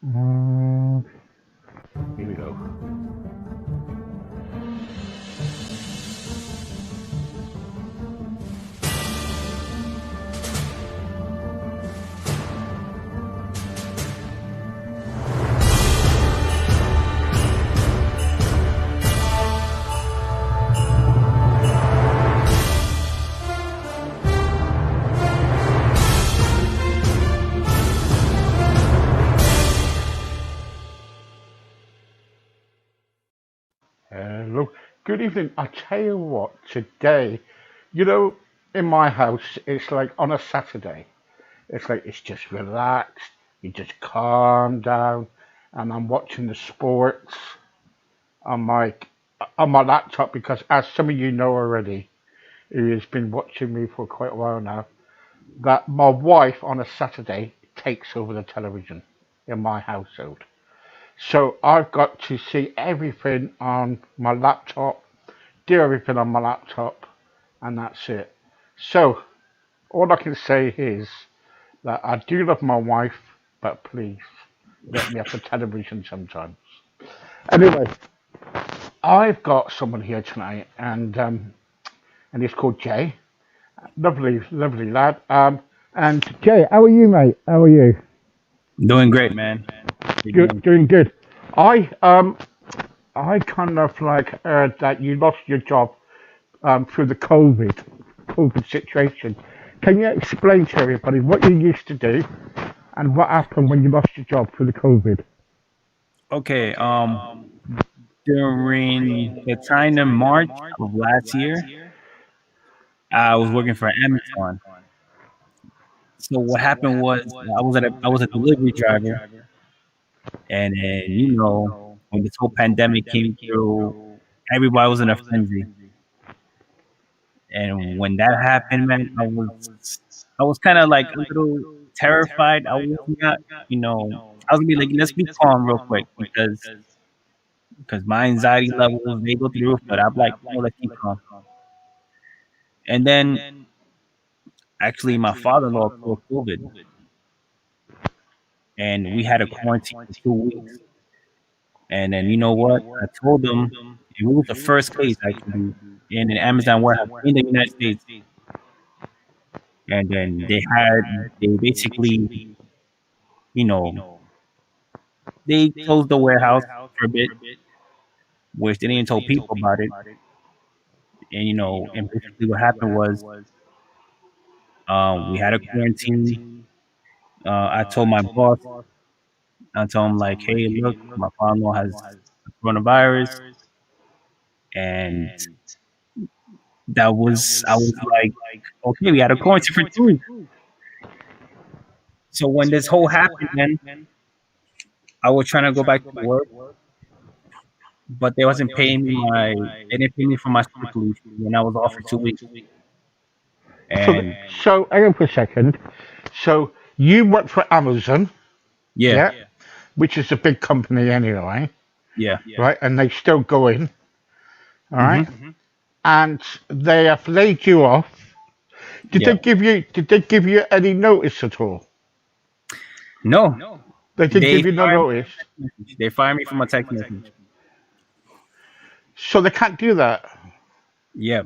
Mm, Here we go. Hello. Good evening. I tell you what, today, you know, in my house, it's like on a Saturday. It's like it's just relaxed. You just calm down, and I'm watching the sports on my laptop because, as some of you know already, who has been watching me for quite a while now, that my wife on a Saturday takes over the television in my household. So I've got to see everything on my laptop, do everything on my laptop, and that's it. So all I can say is that I do love my wife, but please let me have the television sometimes. Anyway, I've got someone here tonight, and he's called Jay. Lovely, lovely lad. And Jay, how are you, mate? How are you? Doing great, man. You're Good, doing doing good. I um I kind of like heard that you lost your job through the COVID situation. Can you explain to everybody what you used to do and what happened when you lost your job through the COVID? okay. During the time in March of last year, I was working for Amazon. So what happened was I was a delivery driver, and then when this whole pandemic came through, everybody was in a frenzy. And when that happened, man, I was kind of like a little terrified. I was not, you know, I was gonna be like, let's be calm real quick because my anxiety levels they go through the roof. But I'm like, let's keep calm. And then actually, my father-in-law caught COVID, and we had a quarantine for 2 weeks. And then you know what? I told them it was the first case actually in an Amazon warehouse in the United States. And then they basically, you know, they closed the warehouse for a bit, which they didn't tell people about it. And and basically what happened was, we had a quarantine. I told my boss, I told him like, hey, look, my father-in-law has coronavirus, and I was like, okay, we had a quarantine for 2 weeks. So when this whole happened, man, I was trying to go back to work, but they didn't pay me for my sick leave when I was off for 2 weeks. So, And hang on for a second. So you work for Amazon, yeah, yeah, which is a big company anyway, yeah, right? And they still go in, all hmm right? And they have laid you off. yeah. Did they give you any notice at all? No, They didn't they give you no fired me notice. from a text message. They fired me from a text message. So they can't do that. Yeah.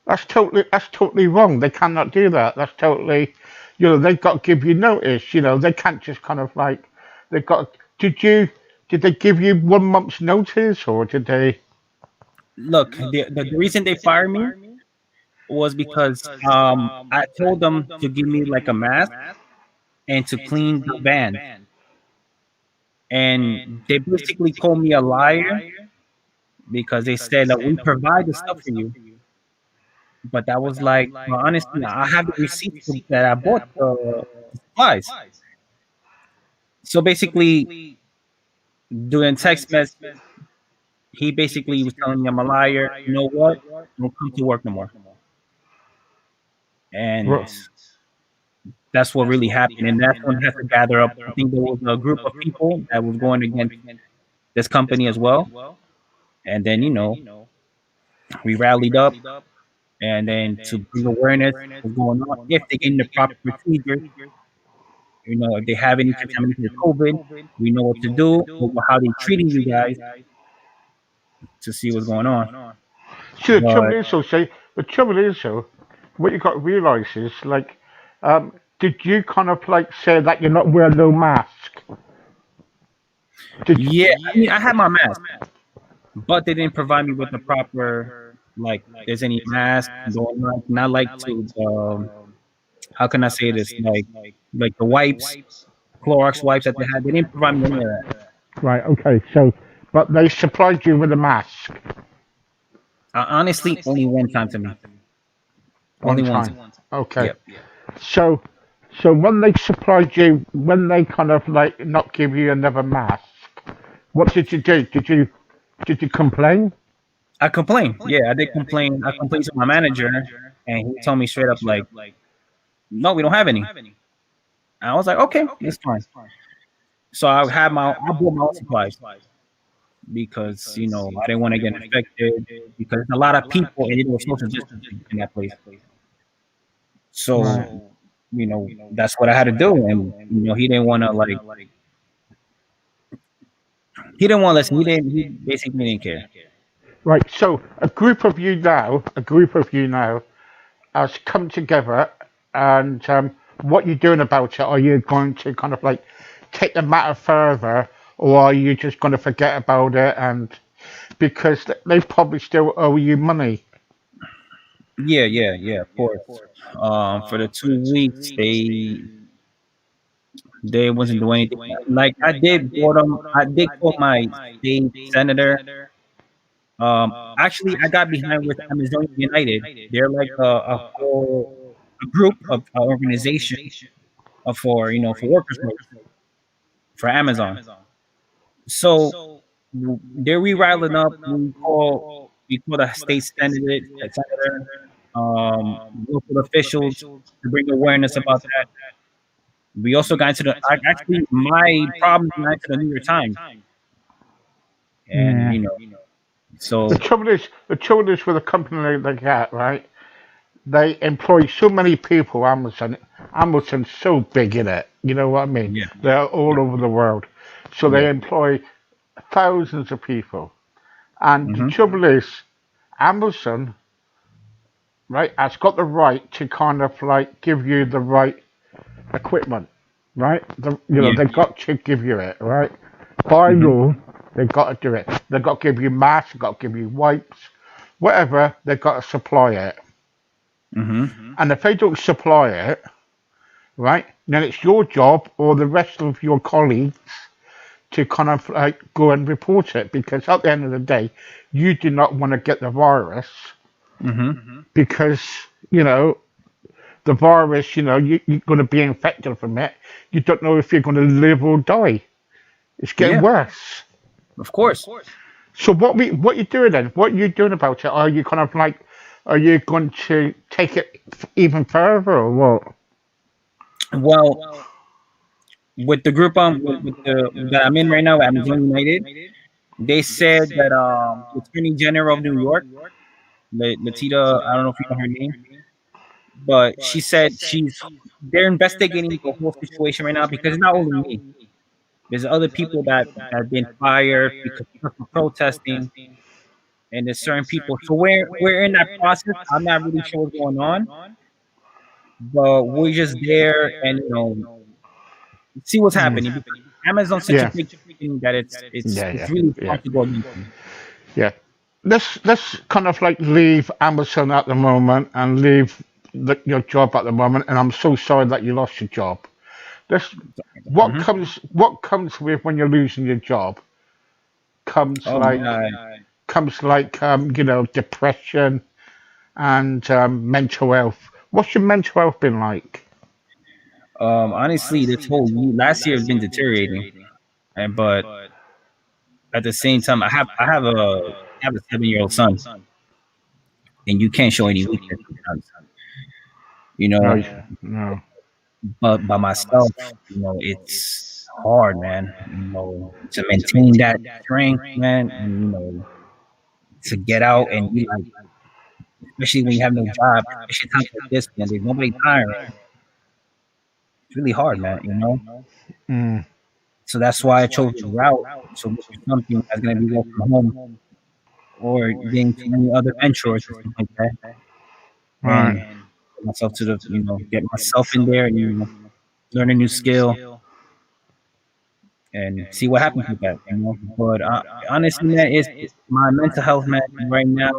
That's totally wrong. They cannot do that. That's totally, they've got to give you notice. They can't just kind of like, they've got. Did they give you 1 month's notice, or did they? Look, the reason they fired me was because I told them to give me like a mask and to clean the van, and they basically called me a liar because they said that we provide the stuff for you. But that was like, well, honestly, I have the receipts that I bought the supplies. So basically, doing text message, he basically was telling me I'm a liar. You know what? Don't come to work no more. And Ro- that's what really happened. And that's when I had to gather up. I think there was a group of people that was going against this company as well. And then, we rallied up and then to bring awareness of what's going on. If they get in the proper procedures, If they have any contamination with COVID, we know what to do, how they treating you guys to see what's going on. See, But the trouble is, though, what you got to realise is, like, did you kind of like say that you're not wearing no mask? Did yeah, I mean, I had my mask, but they didn't provide me with the proper, like, there's any mask going on. Not like to, how can I say this? Like the wipes, Clorox wipes that they had. They didn't provide me any of that. right? Okay, so but they supplied you with a mask Honestly, only one time to me. one Only one time. time. Okay, Yep. so when they supplied you, when they kind of like not give you another mask, what did you do? Did you complain? I complained. Yeah, I did complain. I complained to my manager, and he told me straight up, like, no, we don't have any. And I was like, okay, that's fine. So I bought my own supplies because I didn't want to get infected because there's a lot of people and it was social distancing in that place. Right. So that's what I had to do, and he didn't want to he didn't want to listen. He basically didn't care. Right. So a group of you now has come together, and what you doing about it? Are you going to kind of like take the matter further, or are you just going to forget about it? And because they probably still owe you money. Yeah, of course. For the 2 weeks, they wasn't doing anything. Like, I did bought them. I did call my state senator. Actually, I got behind with Amazon United. They're like a group of organization for for workers' rights for Amazon. So they're re-riling up. We call the state senator, local officials to bring awareness about that. We also got into actually my problem got into the New York Times, and Yeah. The so trouble is, the trouble is with a company like that, right? They employ so many people. Amazon's so big in it. You know what I mean? yeah, They're all yeah, over the world, so they yeah. employ thousands of people. And the Hmm. trouble is, Amazon, right, has got the right to kind of like give you the right equipment, right? Yeah. They've got to give you it, right? By Hmm. law, they've got to do it. They've got to give you masks, they've got to give you wipes, whatever, they've got to supply it. Hmm. And if they don't supply it, right, then it's your job or the rest of your colleagues to kind of like go and report it because at the end of the day, you do not want to get the virus Hmm. because, you know, the virus, you're going to be infected from it. You don't know if you're going to live or die. It's getting Yeah, worse. of course. So what you doing then? What are you doing about it? Are you kind of like, are you going to take it even further or what? Well, with the group with the that I'm in right now, Amazon United, they said that the Attorney General of New York, Latita, I don't know if you know her name, but she said they're investigating the whole situation right now because it's not only me. There's other people that have been fired because of protesting, and there's certain people. So we're in that process. I'm not really sure what's going on, but we're just there and see what's happening because Amazon's such a Yeah. big company that it's Yeah, really yeah, hard to go against them. yeah. Let's kind of like leave Amazon at the moment and leave your job at the moment. And I'm so sorry that you lost your job. This Hmm. what comes with when you're losing your job comes Oh like my depression and mental health. What's your mental health been like? Honestly, this whole last year has been deteriorating, and but at the same time, I have a 7-year-old son, and you can't show any weakness sometimes, you No, know. no. But by myself, it's hard, man. To maintain that strength, man, and to get out and be like, especially when you have no job, especially times like this, man. There's nobody hiring. It's really hard, man. Mm, So that's why I chose the route to look for something that's gonna be work from home or getting to any other venture or something like that, right. and get myself to get myself in there and learn a new skill and see what happens with that. But honestly, man, it's my mental health, man. Right now,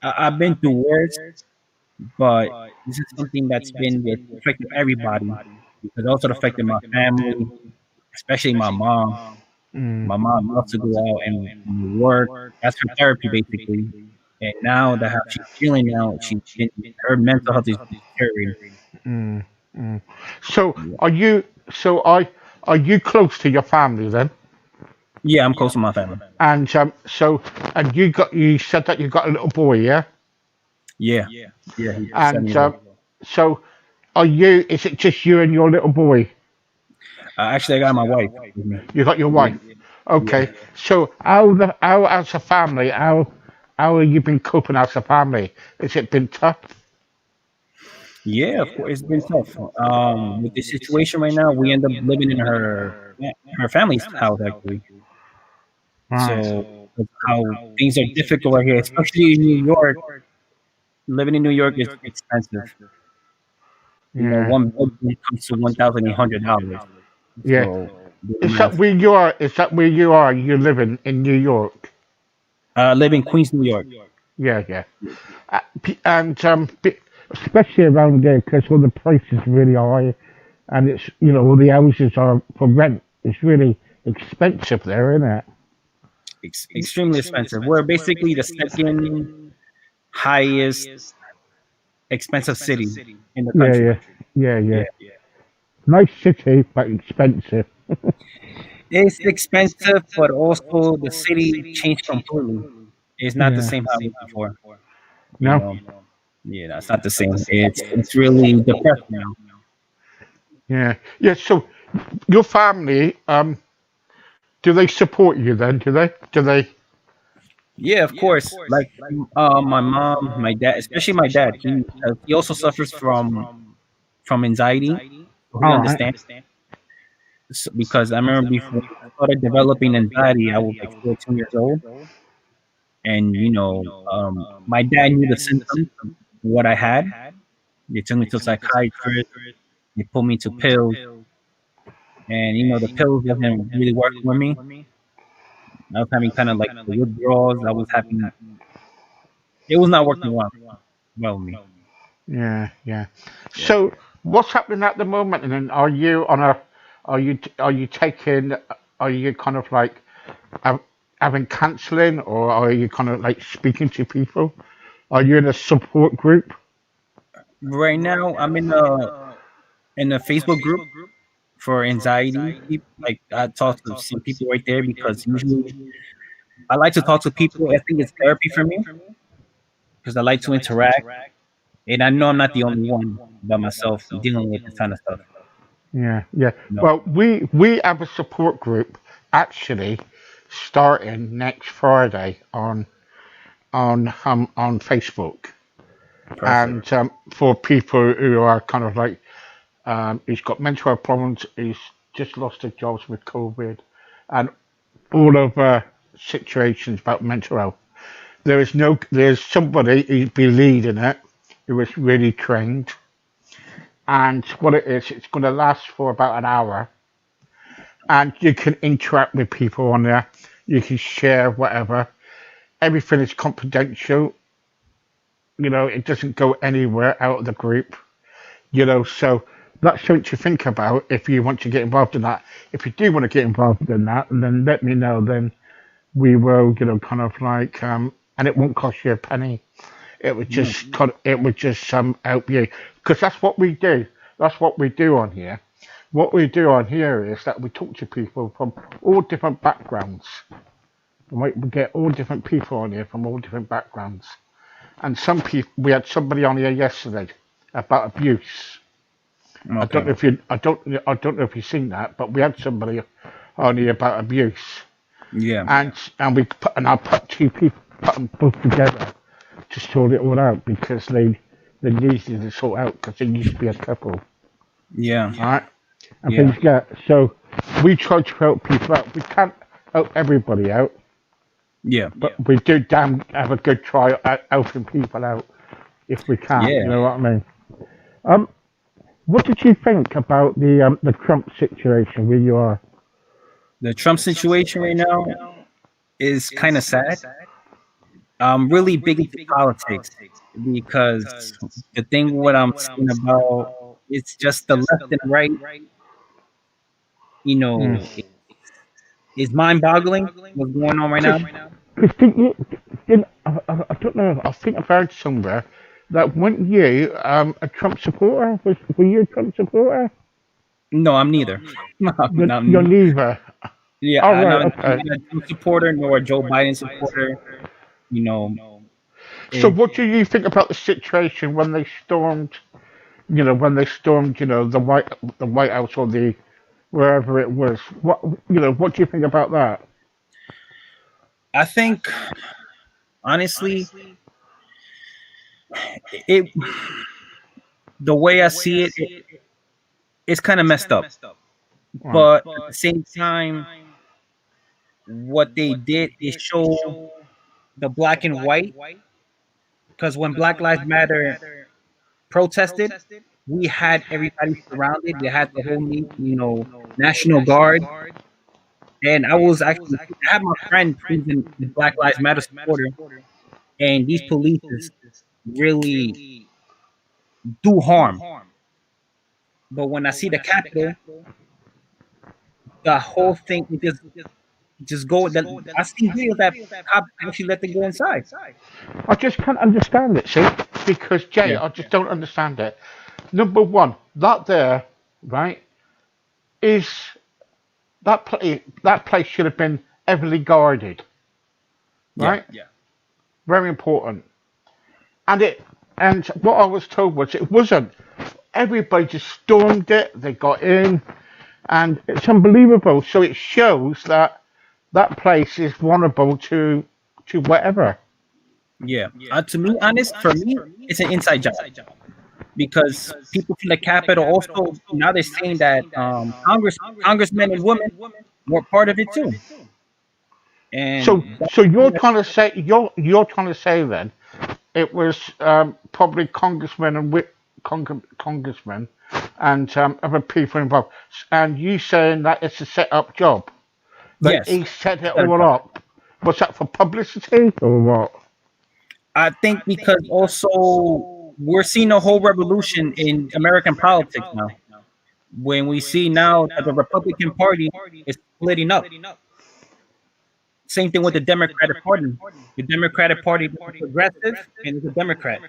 I've been through worse, but this is something that's been with affecting everybody because it also affected my family, especially my mom. Mm, My mom loves to go out and work. That's her therapy, basically. And now that how she's feeling now, her mental health is deteriorating. mm, mm. So Yeah, are you? So are you close to your family then? yeah, I'm close to my family. And and you said that you got a little boy, yeah? Yeah, yeah, he's 7 And years old. so are you? Is it just you and your little boy? Actually, I got my wife with me. You got your Yeah, wife. yeah, Okay. So how as a family how have you been coping as a family? Has it been tough? yeah. Of course, it's been tough. With this situation right now, we end up living in her family's house actually. Right. So that's how things are difficult right here, especially in New York. Living in New York is expensive. Yeah. One bedroom comes to $1,800. Yeah. So Is that where you are? Is that where you are? You living in New York? I live in Queens, New York. Yeah, yeah. And especially around there because all the prices are really high, and it's all the houses are for rent. It's really expensive there, isn't it? Extremely expensive. We're basically the second highest expensive city in the Yeah, country. yeah, yeah, Yeah, yeah. Nice city, but expensive. it's expensive, but also the city changed completely. It's not the Yeah. same how it was before. You No. know, yeah, that's not the same. It's really depressing now. Yeah. Yeah. So your family, do they support you then? Do they? Do they? Yeah, of course. Like my mom, my dad, especially my dad. He also suffers from anxiety. So he All right. understands because I remember before I started developing anxiety, I was like 14 years old, and my dad knew the symptoms, what I had. They took me to a psychiatrist. They put me to pills, and the pills wasn't really working with me. I was having kind of like the withdrawals. I was having it was not working well with me. Yeah. Yeah. Yeah. So what's happening at the moment? And then are you taking? Are you kind of like have, having counselling, or are you kind of like speaking to people? Are you in a support group? Right now, I'm in a Facebook group for anxiety. Like I talk to some people right there because usually I like to talk to people. I think it's therapy for me because I like to interact, and I know I'm not the only one by myself dealing with this kind of stuff. Yeah, yeah. You know, Well, we have a support group actually starting next Friday on Facebook, perfect. and for people who are kind of like who's got mental health problems, who's just lost their jobs with COVID, and all other situations about mental health. There's somebody who's be leading it who is really trained, and what it is, it's going to last for about an hour, and you can interact with people on there. You can share whatever. Everything is confidential. It doesn't go anywhere out of the group. So that's something to think about if you want to get involved in that. If you do want to get involved in that, then let me know. Then we will, kind of like, and it won't cost you a penny. Yeah, It would just help you because that's what we do. That's what we do on here. What we do on here is that we talk to people from all different backgrounds. Right? We get all different people on here from all different backgrounds. And some people, we had somebody on here yesterday about abuse. okay. I don't know if you've seen that, but we had somebody on here about abuse, Yeah, and I put two people, put them both together to sort it all out because they needed to sort out because they used to be a couple. Yeah. All right, and Yeah. things get so. We try to help people out. We can't help everybody out, Yeah. but we do damn have a good try at helping people out if we can. You Yeah. know what I mean? Um, what did you think about the Trump situation where you are? The Trump situation right now is kind of sad. I'm really big into politics because the thing what I'm seeing about it's just the left and right, you know, is mind boggling what's going on right now. Because didn't you? Didn't I don't know. I think I've heard somewhere that weren't you a Trump supporter? Were you a Trump supporter? No, I'm neither. You're neither. Yeah, All I'm right. not, I'm Okay. not a Trump supporter nor a Joe Biden supporter. You know, So, it, what do you think about the situation when they stormed? When they stormed, the White House or the wherever it was. What do you think about that? I think honestly, it the way I see it, it's kind of messed up. Right. But at the same time, what they did is show the black and white. Because when Black Lives Matter protested, we had everybody surrounded. We had the whole, National Guard, and I have my friend who's a Black Lives Matter supporter, and these police really do harm. But when I see the Capitol, the whole thing it just go. I see videos that cops actually let them go inside. I just can't understand it. See, because Jay, Yeah, I just don't understand it. Number one, that there, right, is that place should have been heavily guarded, yeah, right? Very important. And what I was told was it wasn't. Everybody just stormed it. They got in, and it's unbelievable. So it shows that that place is vulnerable to whatever. yeah. To be honest, for me, it's an inside job because people from the Capitol also now they're saying that congressmen and women were part of it too, and So you're trying to say then it was probably congressmen and congressmen and other people involved, and you saying that it's a set up job, that yes, he set it's it not a all job. up. Was that for publicity or what? I think because also we're seeing a whole revolution in American politics now. When we see now that the Republican Party is splitting up, same thing with the Democratic Party. The Democratic Party is a progressive and is a Democrat.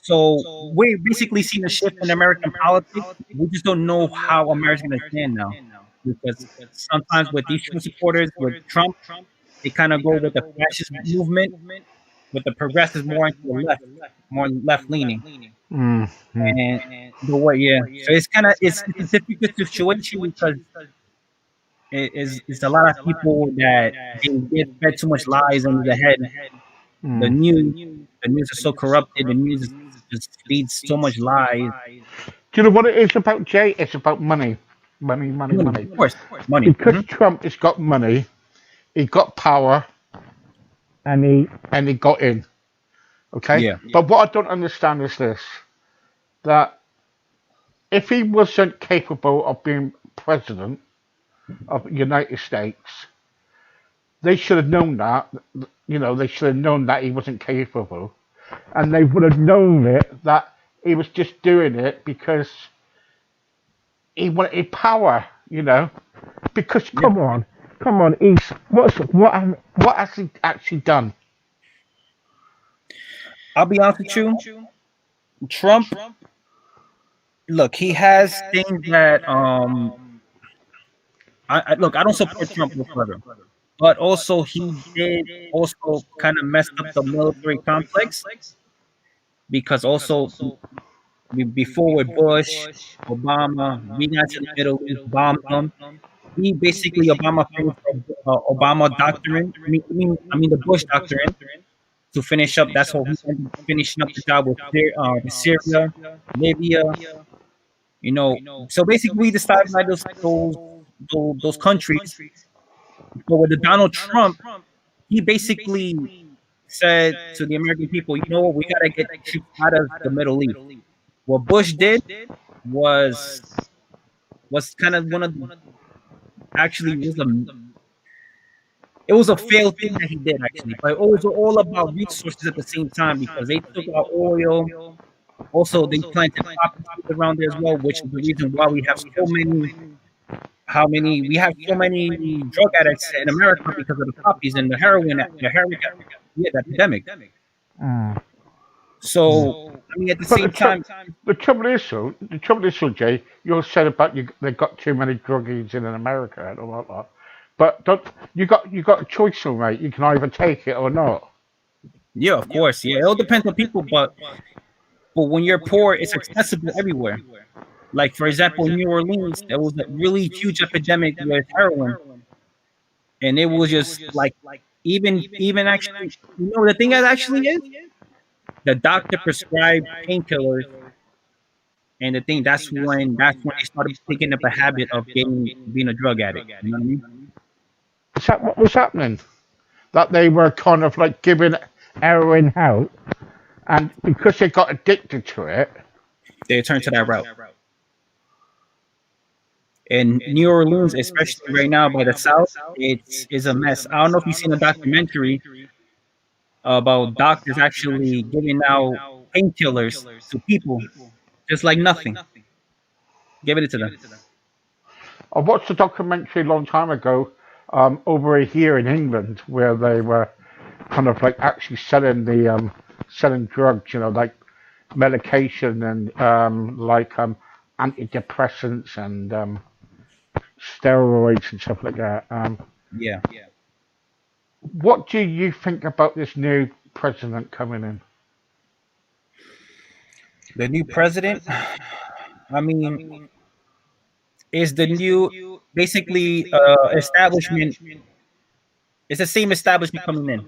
So we're basically seeing a shift in American politics. We just don't know how America's going to stand now, because sometimes with these Trump supporters, with Trump, they kind of go with the fascist movement, with the progressives more into the left, more left leaning. Mm, mm. And the way, yeah. So it's a difficult situation because it's a lot of people that they get fed too much lies into the head. The Mm. news, the news is so corrupted. The news just feeds so much lies. Do you know what it is about, Jay? It's about money. Money, money, Money, money. of course, money. Because Trump has got money, he got power, and he got in. Okay? Yeah, But what I don't understand is this, that if he wasn't capable of being president of the United States, they should have known that. They should have known that he wasn't capable. And they would have known it, that he was just doing it because he wanted power, Because yeah. come on, what has he actually done? I'll be honest with you. Trump, look, he has things that look. I don't support Trump whatsoever, but also he did also kind of messed up the military complex because also before with Bush, Obama, we got to the Middle East, bombed them. He basically Obama finished the Obama doctrine. I mean the Bush doctrine to finish up. That's what he ended up finishing up the job with Syria, Libya. You know, so basically we decided by those countries. So with the Donald Trump, he basically said to the American people, you know what, we gotta get troops out of the Middle East. What Bush did was was kind of one of the actually was a it was a failed thing that he did actually, but it was all about resources at the same time because they took our oil. Also, they planted poppy seeds around there as well, which is the reason why we have so many. How many we have so many drug addicts in America because of the poppies and the heroin, yeah, the epidemic. Mm. So I mean, at the But same time, the trouble is, so Jay, you said about they got too many druggies in America and all that. But don't, you got a choice, all right? You can either take it or not. yeah, of course, yeah, it all depends on people, but when you're poor, it's accessible everywhere. Like for example, in New Orleans, there was a really huge epidemic with heroin, and it was just like even actually, the thing that actually is the doctor prescribed painkillers, and the thing that's when they started picking up a habit of getting being a drug addict. You know what I mean? Is that what was happening? That they were kind of like giving heroin out, and because they got addicted to it. They turn to that route. And New Orleans, especially right now by the South, it's is a mess. I don't know if you've seen a documentary about doctors actually giving out painkillers to people just like nothing, giving it to them. I watched a documentary a long time ago, over here in England, where they were kind of like actually selling selling drugs, like medication and like antidepressants and steroids and stuff like that. Yeah, What do you think about this new president coming in? the new president. I mean, is the new basically establishment. It's the same establishment coming in.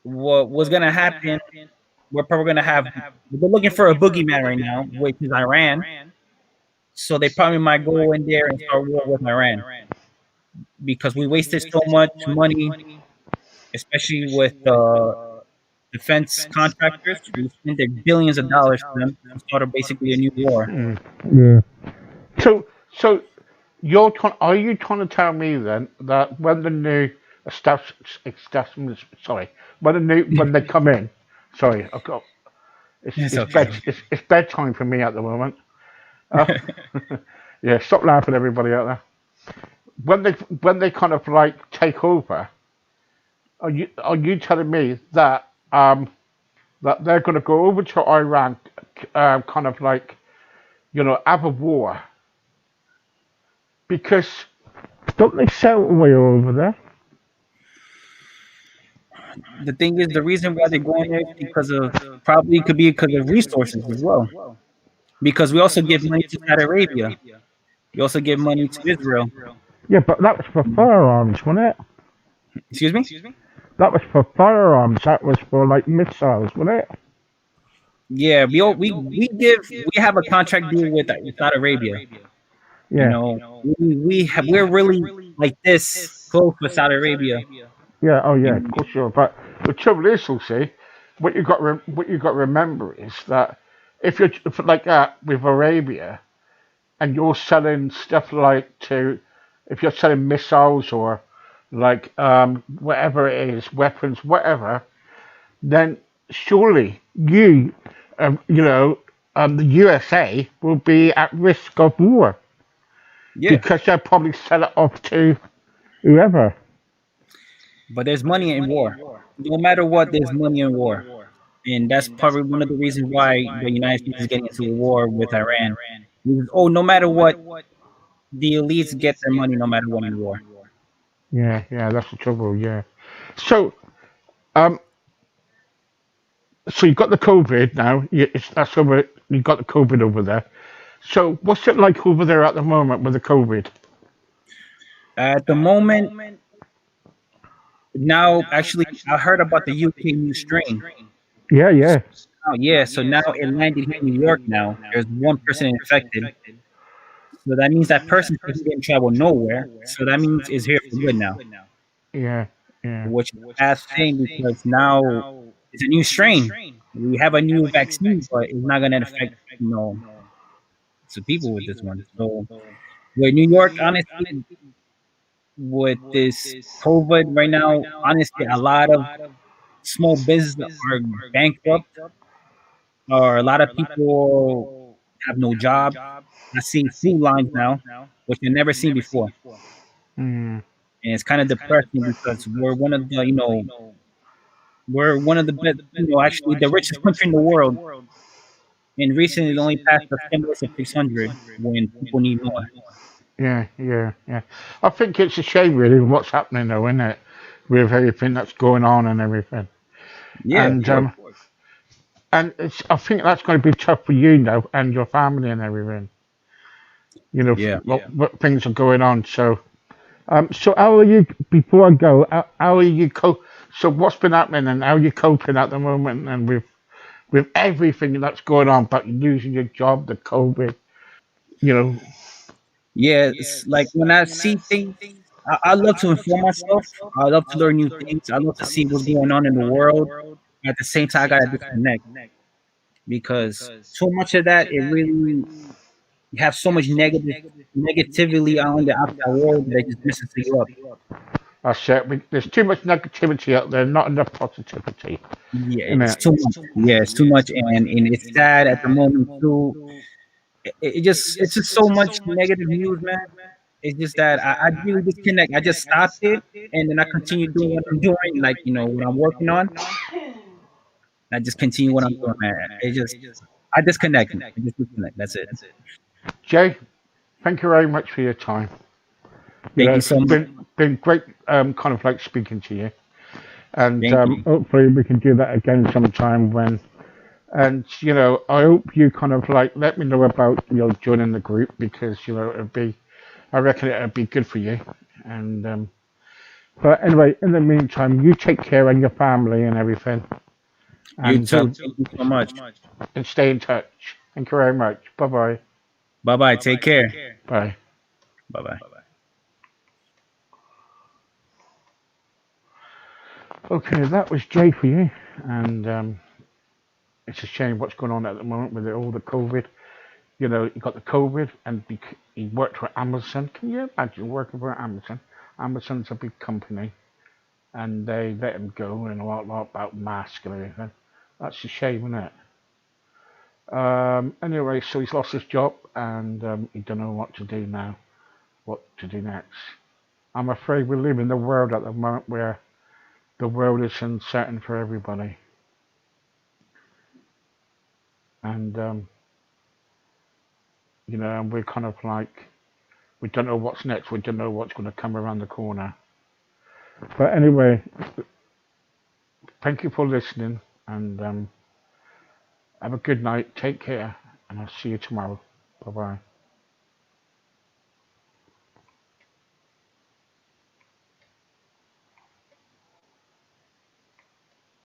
What was gonna happen? We're probably gonna have. We're looking for a boogeyman right now, which is Iran. So they probably might go in there and start war with Iran because we wasted so much money, especially with defense contractors. We spent their billions of dollars for them to start basically a new war. Mm, yeah. So are you trying to tell me then that when the new establishment, sorry, when they come in, sorry, I've got It's okay. it's bedtime for me at the moment. Uh, yeah, stop laughing, everybody out there. When they kind of like take over, are you telling me that that they're going to go over to Iran, kind of like have a war because don't they sell oil over there? The thing is, the reason why they're going there is because of probably could be because of resources as well. Because we also give money to Saudi Arabia. We also give money to Israel. Yeah, but that was for firearms, wasn't it? Excuse me? That was for firearms. That was for like missiles, wasn't it? Yeah, we have a contract deal with Saudi Arabia. You Yeah, know, we're really like this close with Saudi Arabia. yeah. Oh, yeah. Of And course you are. But the trouble is, you'll see, what you got to remember is that if like that with Arabia, and you're selling stuff like if you're selling missiles or like whatever it is, weapons, whatever, then surely the USA will be at risk of war yeah, because they'll probably sell it off to whoever. but there's money in war. No matter what, there's money in war. And that's probably one of the reasons why the United States is getting into a war with Iran. Because, oh, no matter what, the elites get their money no matter what in war. Yeah, yeah, that's the trouble. Yeah. So, um, so you've got the COVID now. That's over. You've got the COVID over there. So, what's it like over there at the moment with the COVID? At the moment, now actually, I heard about the UK new strain. Yeah, yeah. Oh yeah, so now it landed here in New York now. There's one person infected. So that means that person didn't travel nowhere. So that means it's here for good now, Yeah, yeah, which is a bad thing because now it's a new strain. We have a new vaccine, but it's not gonna affect the people with this one. So with New York, honestly, with this COVID right now, honestly, a lot of small businesses are bankrupt, or a lot of people have no job. I see food lines now, which I've never seen before. mm, And it's kind of depressing because we're one of the best, actually the richest country in the world. And recently, it only passed a stimulus of 600 when people need more. yeah, yeah, yeah. I think it's a shame, really, what's happening, though, isn't it? With everything that's going on and everything. Yeah, of And course. I think that's going to be tough for you, though, and your family and everything. You know, Yeah. what things are going on. So how are you? Before I go, how are you? So what's been happening, and how are you coping at the moment, and with everything that's going on, but losing your job, the COVID, you know? Yeah, it's like when I see things, I love to inform myself. I love to learn new things. I love to see what's going on in the world. At the same time, I gotta disconnect because so much of that it really you have so much negatively on the outside world that it just messes you up. I said there's too much negativity out there, not enough positivity, Yeah, isn't it's it? too much. Yeah, it's too much, and it's sad at the moment too. It's just so much negative news, man. It's just that I really disconnect. I just stopped it, and then I continue doing what I'm doing, like what I'm working on. I just continue what I'm doing, man. I disconnect. I just disconnect. That's it. Jay, thank you very much for your time. Thank you It's so much. been great, kind of like speaking to you, and Thank you. hopefully we can do that again sometime when. And I hope you kind of like let me know about joining the group because it'd be, I reckon it'd be good for you. And but anyway, in the meantime, you take care of your family and everything, You and too. Thank you so much. stay in touch. Thank you very much. Bye bye. Bye bye. Take care. Bye. Bye bye. Okay, that was Jay for you, and it's a shame what's going on at the moment with all the COVID. You got the COVID, and he worked for Amazon. Can you imagine working for Amazon? Amazon's a big company, and they let him go and a lot about masks and everything. That's a shame, isn't it? Anyway, so he's lost his job, and he don't know what to do now. What to do next? I'm afraid we live in the world at the moment where the world is uncertain for everybody, and and we're kind of like we don't know what's next. We don't know what's going to come around the corner. But anyway, thank you for listening, and have a good night. Take care, and I'll see you tomorrow. Bye bye.